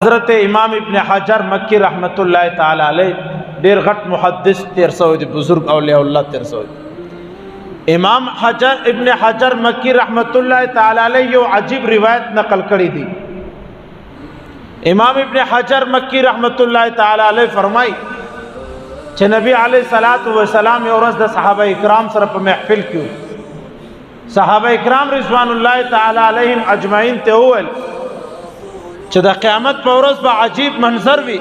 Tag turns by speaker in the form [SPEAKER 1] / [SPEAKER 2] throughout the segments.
[SPEAKER 1] حضرت امام ابن حجر مکی رحمت الله تعالی علیه ډیر غټ محدث 1300 دی بزرگ اولیاء الله 1300 دی امام ابن حجر مکی رحمت الله تعالی علیه یو عجیب روایت نقل کړی دی امام ابن حجر مکی رحمت الله تعالی علیه فرمای چې نبی علیه الصلاۃ والسلام یو ورځ د صحابه کرام سره په محفل کې صحابه کرام رضوان الله تعالی علیهم اجمعین ته وویل چې د قیامت په ورځ به عجیب منظر وي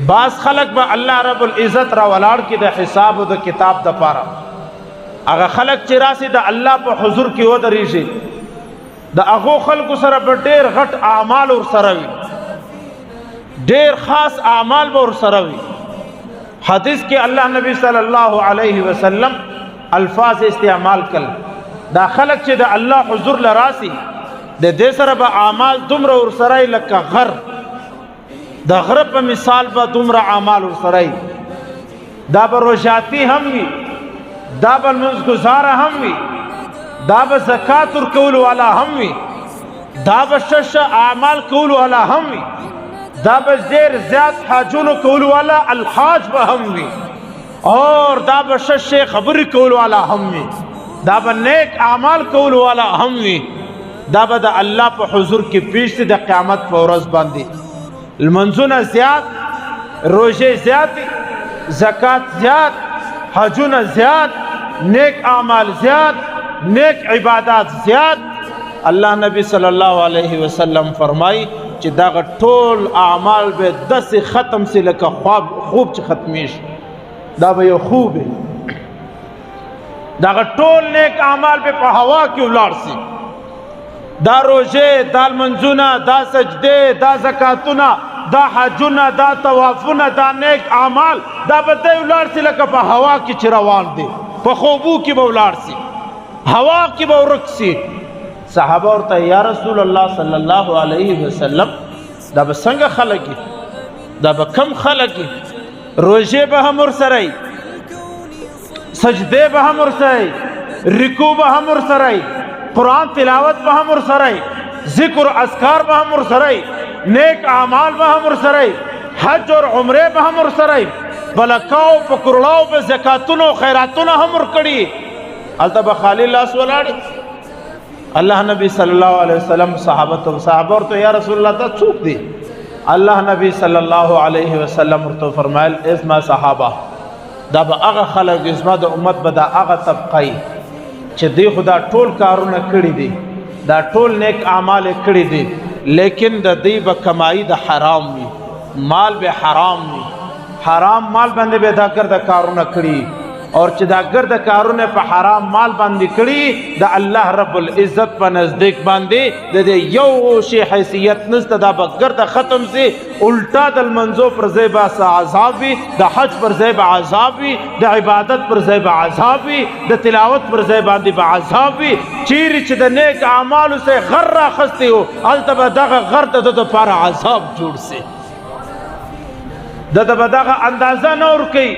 [SPEAKER 1] بعض خلق به الله رب العزت را ولاړ کې د حساب او د کتاب د پاره هغه خلق چې راسي د الله په حضور کې ودرېږي د هغو خلقو سره به ډېر غټ اعمال ورسره وي ډېر خاص اعمال به ورسره وي حدیث کې الله نبی صلی الله علیه وسلم الفاظ استعمال کړل دا خلق چې د الله حضور لراسي د دې سره به اعمال دومره ورسره لکه غر د غره په مثال به دومره اعمال ورسره دا به روژاتي هم وي دا به لمونځ هم وي دا به زکات ورکول والا هم وي دا به ښه اعمال کول والا هم وي دا به ډېر زیات حاجونو کول والا الحاج به هم وي اور دا به ښه خبرې کول والا هم وي دا به نیک اعمال کول والا هم وي دا به د الله په حضور کې پیش دي د قیامت په ورځ باندې لمنځونه زیات روژې زیات زکات زیات حجونه زیات نیک اعمال زیات نیک عبادات زیات الله نبی صلی الله علیه وسلم فرمای چې دا ټول اعمال به داسې ختم سي لکه خوب چې ختمیش دا به یو خوب دا ټول نیک اعمال به په هوا کې ولاړ سي دا روژه دا منځونه دا سجده دا زکاتونه دا حجونه دا طوافونه دا نیک اعمال دا به ولاړ سي لکه په هوا کې چې روان دي په خوبو کې به ولاړ سي هوا کې به ورک سي صحابه ورته یا رسول الله صلی الله علیه وسلم دا به څنګه خلک دا به کم خلک روژه به هم ورسره سجده به هم ورسره رکوع به هم ورسره قرآن تلاوت به هم ورسره ذکر اذکار به هم ورسره نیک اعمال به هم ورسره حج اور عمره به هم ورسره بلکاو فکرلاو به زکاتونو خیراتونو هم ورکړي الته به خالی لاس ولاړ الله نبی صلی الله علیه وسلم صحابه ورته یا رسول الله تا څوک دي الله نبی صلی الله علیه وسلم ورته فرمایل اسما صحابه دا به هغه خلک اسما د امت به دا هغه طبقه چې دی خدا ټول کارونه کړی دي دا ټول نیک اعمال کړی دي لیکن د دې به کمائی د حرام وي مال به حرام وي حرام مال باندې به دا ګرد کارونه کړی اور چې دا ګرد کارونه په حرام مال باندې کړی د الله رب العزت په نزدیک باندې د یو شی حیثیت نشته دا به ګرد ختم سي الټا د منځو پر ځای به عذاب وي د حج پر ځای به عذاب وي د عبادت پر ځای به عذاب وي د تلاوت پر ځای باندې به عذاب وي چیرې چې د نیک اعمالو سه غر راخستی او هلته به دغه غر ته د لپاره عذاب جوړ سي د دغه اندازه نه ورکوي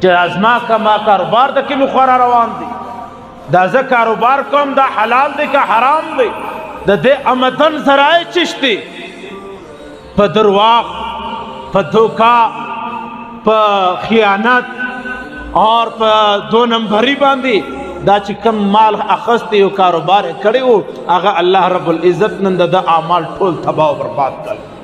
[SPEAKER 1] چې ازما کما کاروبار د کې مخوره روان دي دا زه کاروبار کوم دا حلال دی که حرام دی د دې آمدن ذرایع چشتي په درواغ په دھوکا په خیانت اور په دو نمبري باندې دا چې کم مال اخستی او کاروبار کړی وو هغه الله رب العزت نن د اعمال ټول تباہ او برباد کړ